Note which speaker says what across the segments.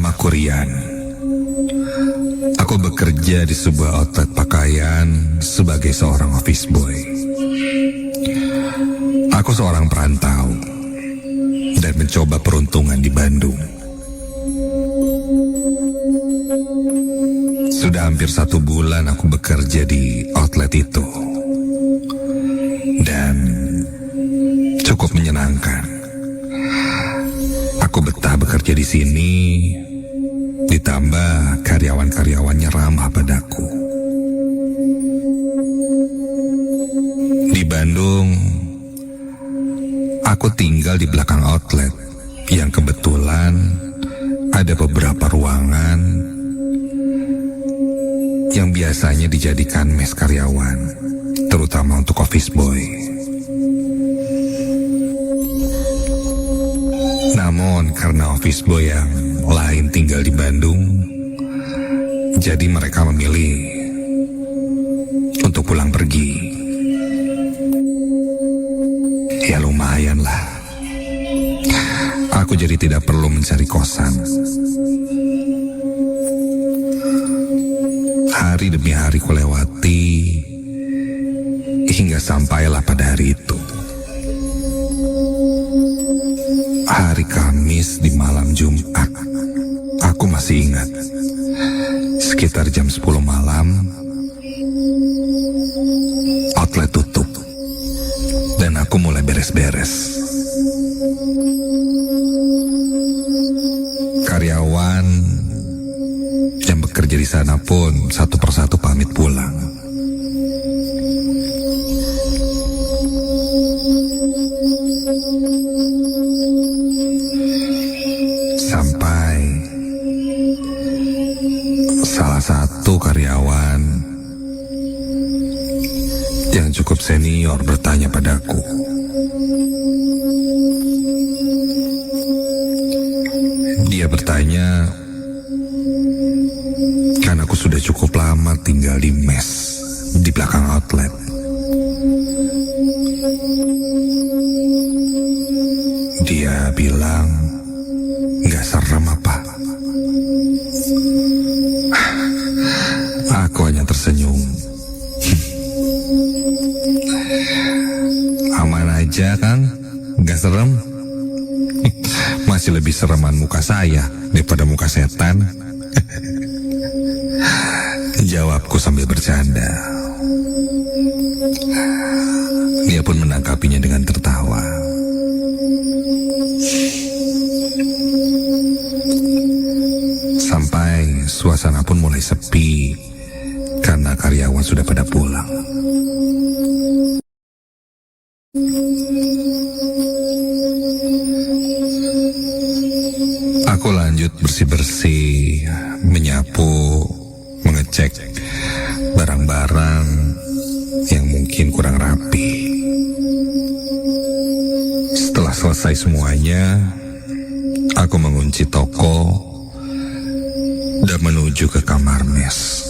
Speaker 1: Namaku Rian. Aku bekerja di sebuah outlet pakaian sebagai seorang office boy. Aku seorang perantau dan mencoba peruntungan di Bandung. Sudah hampir 1 bulan aku bekerja di outlet itu. Dan cukup menyenangkan. Aku betah bekerja di sini, ditambah karyawan-karyawannya ramah padaku. Di Bandung, aku tinggal di belakang outlet yang kebetulan ada beberapa ruangan yang biasanya dijadikan mes karyawan, terutama untuk office boy. Namun karena office boy yang lain tinggal di Bandung, jadi mereka memilih untuk pulang pergi. Ya lumayan lah. Aku jadi tidak perlu mencari kosan. Hari demi hari kulewati hingga sampailah pada hari itu. Hari Kamis di malam Jumat. Aku masih ingat. Sekitar jam 10 malam, outlet tutup. Dan aku mulai beres-beres. Karyawan yang bekerja di sana pun satu persatu pamit pulang. Sampai salah satu karyawan yang cukup senior bertanya padaku, dia bertanya, kan aku sudah cukup lama tinggal di mes di belakang outlet. Dia bilang, gak serem apa? Aku hanya tersenyum. Aman aja Kang, gak serem. Masih lebih sereman muka saya daripada muka setan. Jawabku sambil bercanda. Dia pun menanggapinya dengan tertawa. Sampai suasana pun mulai sepi karena karyawan sudah pada pulang. Aku lanjut bersih-bersih, menyapu, mengecek barang-barang yang mungkin kurang rapi. Setelah selesai semuanya, aku mengunci toko dan menuju ke kamar mes.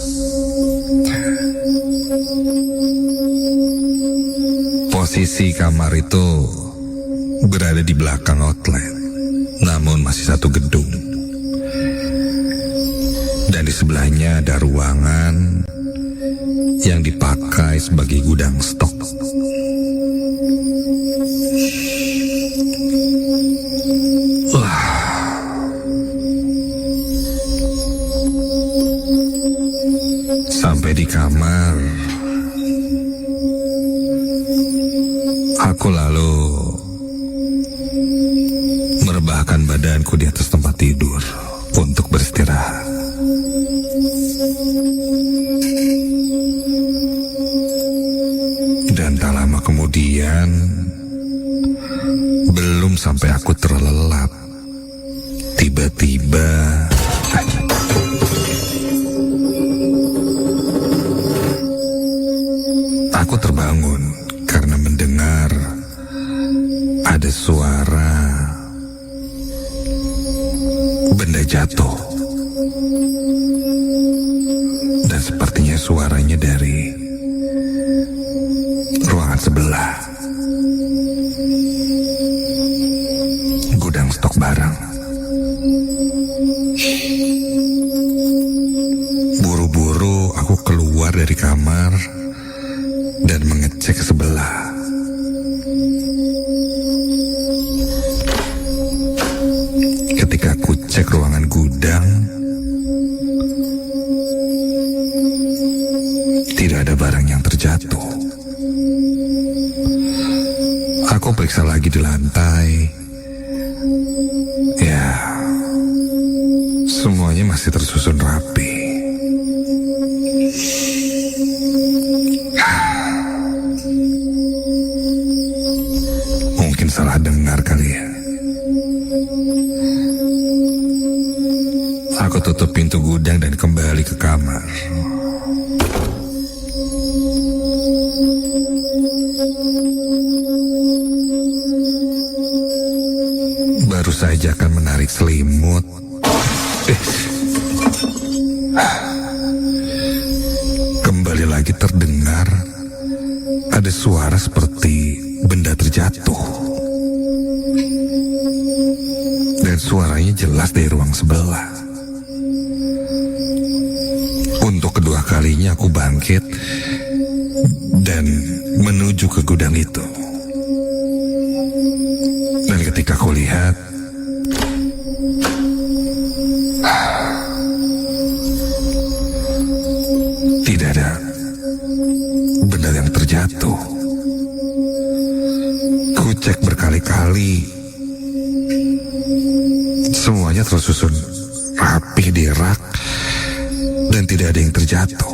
Speaker 1: Posisi kamar itu berada di belakang outlet, namun masih satu gedung. Dan di sebelahnya ada ruangan yang dipakai sebagai gudang stok. Sampai di kamar, aku lalu merebahkan badanku di atas tempat tidur untuk beristirahat. Dan tak lama kemudian, belum sampai aku terlelap, tiba-tiba aku terbangun karena mendengar ada suara benda jatuh. Dan sepertinya suaranya dari ruangan sebelah. Gudang stok barang. dari kamar dan mengecek ke sebelah. Ketika aku cek ruangan gudang, tidak ada barang yang terjatuh. Aku periksa lagi di lantai. Ya, semuanya masih tersusun rapi. Mungkin salah dengar kali ya. Aku tutup pintu gudang dan kembali ke kamar. Baru saja akan menarik selimut. Kembali lagi terdengar ada suara seperti benda terjatuh. Dan suaranya jelas dari ruang sebelah. Untuk kedua kalinya aku bangkit dan menuju ke gudang itu. Dan ketika aku lihat, tidak ada benda yang terjatuh. Ku cek berkali-kali, semuanya tersusun rapih di rak dan tidak ada yang terjatuh.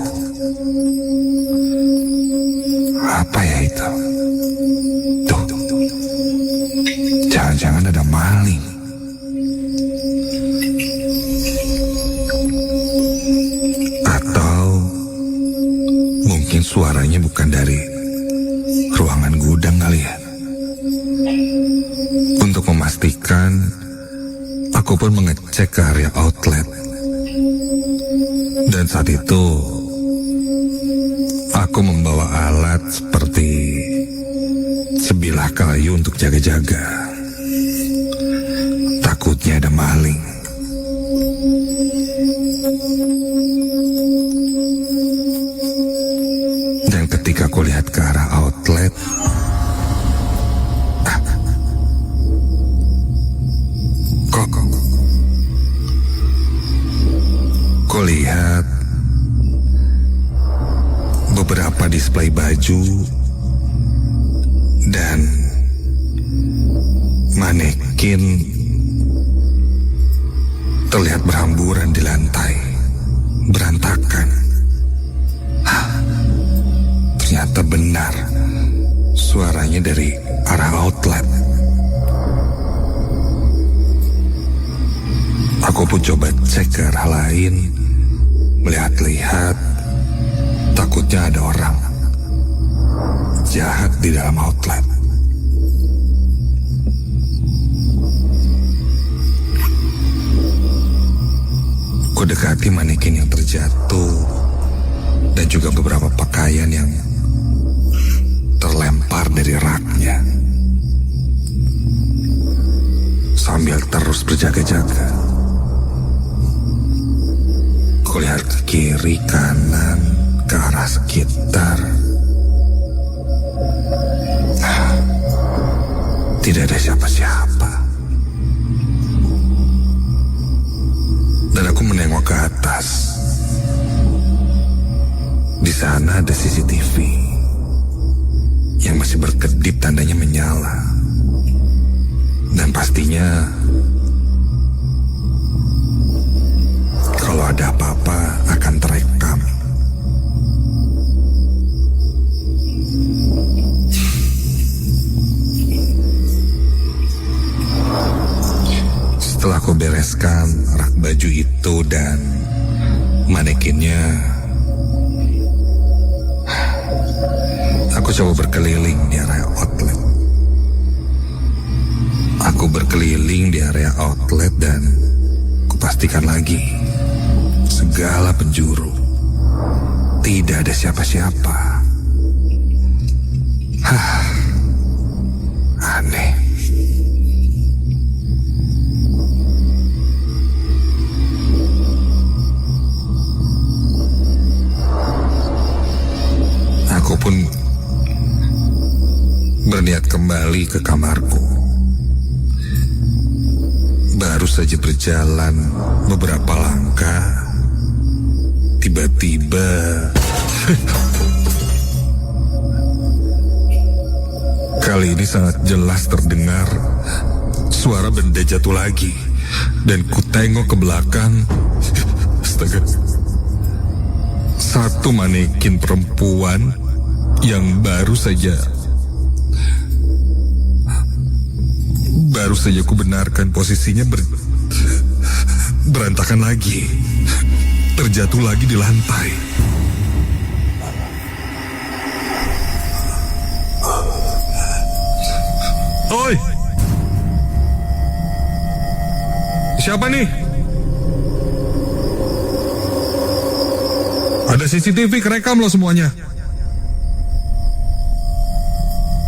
Speaker 1: Apa ya itu? Tuh, jangan-jangan ada maling. Atau mungkin suaranya bukan dari ruangan gudang kali ya. Untuk memastikan, aku pun mengecek ke area outlet. Dan saat itu, aku membawa alat seperti sebilah kayu untuk jaga-jaga. Takutnya ada maling. Dan ketika aku lihat ke arah outlet, Kok lihat beberapa display baju dan manekin terlihat berhamburan di lantai, berantakan. Ternyata benar, suaranya dari arah outlet. Aku pun coba cek ke arah lain, melihat-lihat, takutnya ada orang jahat di dalam outlet. Ku dekati manekin yang terjatuh dan juga beberapa pakaian yang terlempar dari raknya. Sambil terus berjaga-jaga, kulihat ke kiri, kanan, ke arah sekitar. Tidak ada siapa-siapa. Dan aku menengok ke atas. Di sana ada CCTV yang masih berkedip, tandanya menyala. Dan pastinya kalau ada apa-apa akan terekam. Setelah aku bereskan rak baju itu dan manekinnya, aku coba berkeliling di area outlet. Aku berkeliling di area outlet dan kupastikan lagi segala penjuru tidak ada siapa-siapa. Aneh. mendekat kembali ke kamarku. Baru saja berjalan beberapa langkah, tiba-tiba kali ini sangat jelas terdengar suara benda jatuh lagi. Dan ku tengok ke belakang. Astaga. Satu manekin perempuan yang baru saja ku benarkan posisinya berantakan lagi. Terjatuh lagi di lantai. Oi! Siapa nih? Ada CCTV kerekam loh semuanya.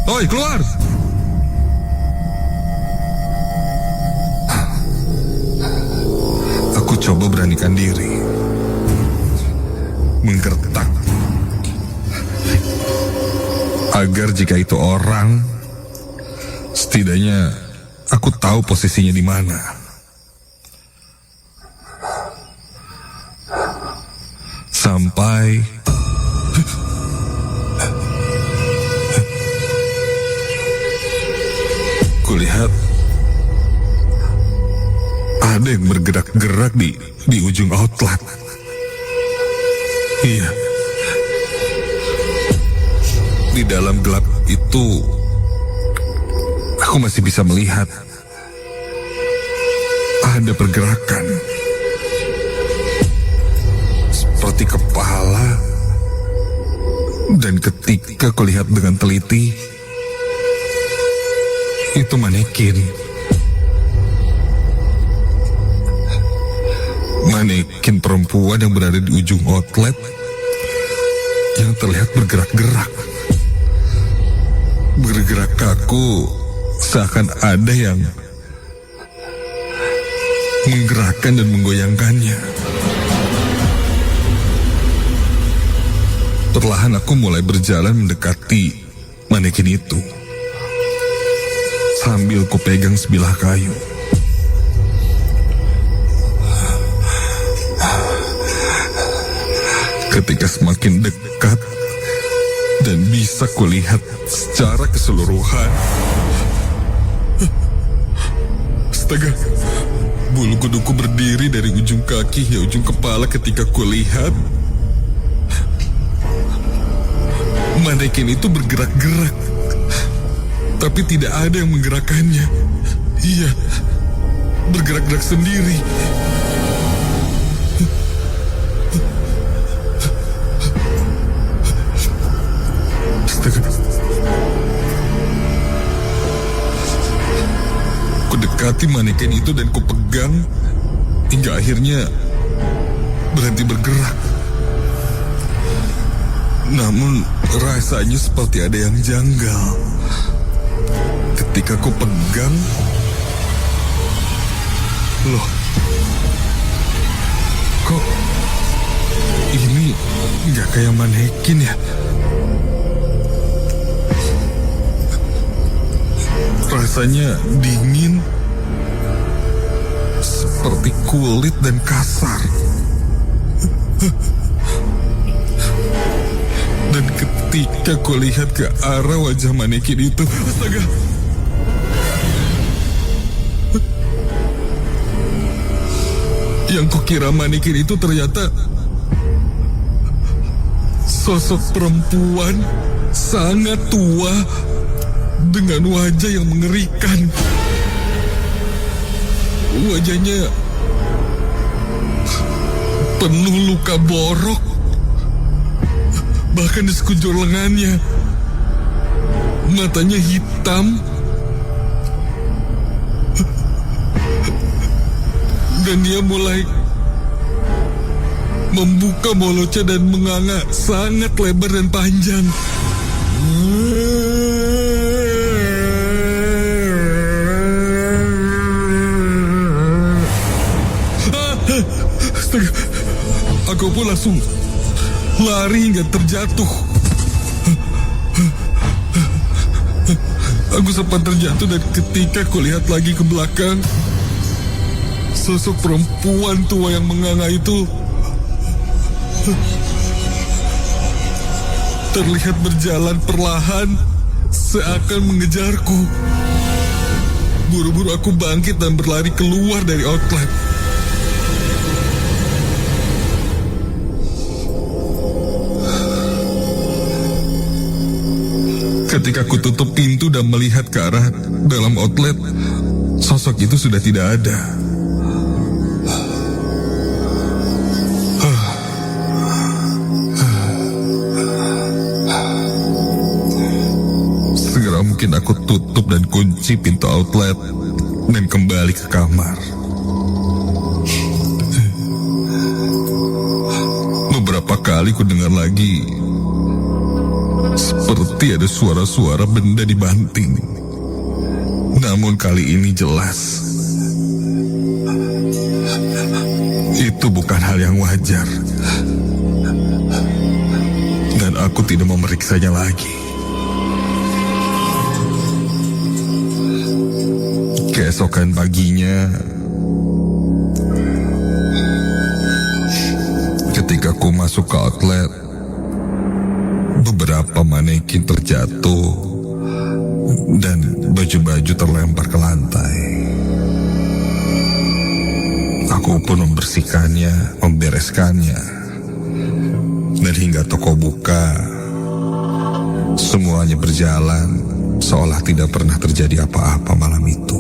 Speaker 1: Oi, keluar! Aku coba beranikan diri. Menggertak. Agar jika itu orang, setidaknya aku tahu posisinya di mana. Sampai kulihat ada yang bergerak-gerak di ujung outlet. Iya. Di dalam gelap itu aku masih bisa melihat ada pergerakan. Seperti kepala. Dan ketika kulihat dengan teliti, itu manekin. Manekin perempuan yang berada di ujung outlet yang terlihat bergerak-gerak. Bergerak kaku, seakan ada yang menggerakkan dan menggoyangkannya. Perlahan aku mulai berjalan mendekati manekin itu, sambil kupegang sebilah kayu. Ketika semakin dekat dan bisa kulihat secara keseluruhan, astaga, bulu kuduku berdiri dari ujung kaki hingga ujung kepala ketika kulihat manekin itu bergerak-gerak, tapi tidak ada yang menggerakkannya. Iya, bergerak-gerak sendiri. Astaga. Ku dekati manekin itu dan ku pegang hingga akhirnya berhenti bergerak. Namun rasanya seperti ada yang janggal. Ketika ku pegang, loh, kok ini nggak kayak manekin ya? Rasanya dingin, seperti kulit dan kasar. Dan ketika ku lihat ke arah wajah manekin itu, astaga, yang kukira manekin itu ternyata sosok perempuan sangat tua dengan wajah yang mengerikan. Wajahnya penuh luka borok, bahkan di sekujur lengannya. Matanya hitam dan dia mulai membuka mulutnya dan menganga sangat lebar dan panjang. Astaga, aku pun langsung lari hingga terjatuh. Aku sempat terjatuh dan ketika kulihat lagi ke belakang, sosok perempuan tua yang menganga itu terlihat berjalan perlahan seakan mengejarku. Buru-buru aku bangkit dan berlari keluar dari outlet. Ketika aku tutup pintu dan melihat ke arah dalam outlet, sosok itu sudah tidak ada. Segera mungkin aku tutup dan kunci pintu outlet dan kembali ke kamar. Beberapa kali ku dengar lagi seperti ada suara-suara benda dibanting. Namun kali ini jelas itu bukan hal yang wajar. Dan aku tidak memeriksanya lagi. Keesokan paginya, ketika ku masuk ke outlet, beberapa manekin terjatuh dan baju-baju terlempar ke lantai. Aku pun membersihkannya, membereskannya, dan hingga toko buka, semuanya berjalan seolah tidak pernah terjadi apa-apa malam itu.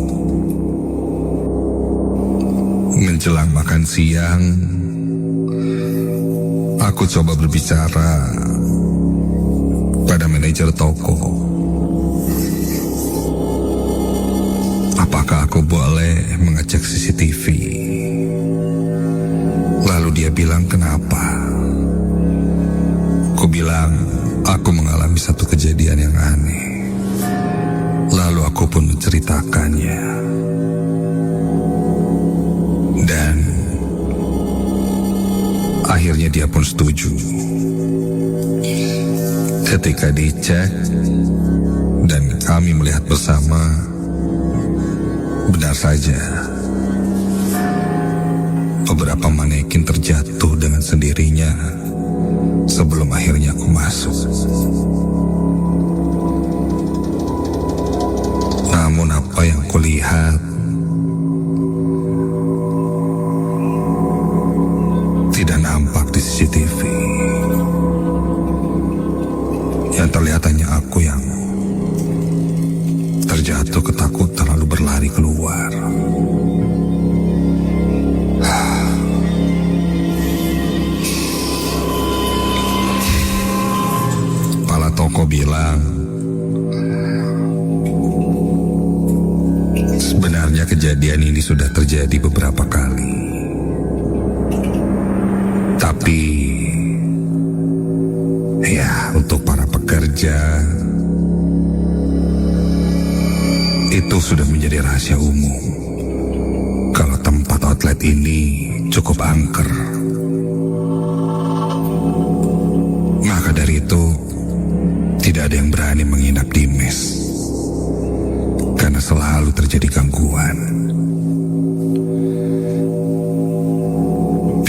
Speaker 1: Menjelang makan siang, aku coba berbicara pada manajer toko. Apakah aku boleh mengecek CCTV? Lalu dia bilang, kenapa? Aku bilang, aku mengalami satu kejadian yang aneh. Lalu aku pun menceritakannya. Dan akhirnya dia pun setuju. Ketika dicek dan kami melihat bersama, benar saja beberapa manekin terjatuh dengan sendirinya sebelum akhirnya aku masuk. Namun apa yang kulihat tidak nampak di CCTV. Yang terlihat hanya aku yang terjatuh ketakutan lalu berlari keluar. Kepala toko bilang, sebenarnya kejadian ini sudah terjadi beberapa kali. Tapi ya, untuk para pekerja itu sudah menjadi rahasia umum kalau tempat outlet ini cukup angker. Maka dari itu tidak ada yang berani menginap di mes karena selalu terjadi gangguan.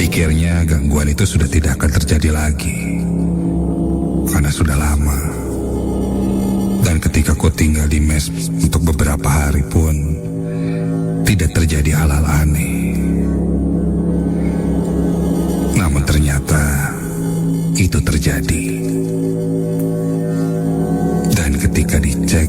Speaker 1: Pikirnya gangguan itu sudah tidak akan terjadi lagi karena sudah lama. Dan ketika ku tinggal di mes untuk beberapa hari pun tidak terjadi hal-hal aneh. Namun ternyata itu terjadi. Dan ketika dicek,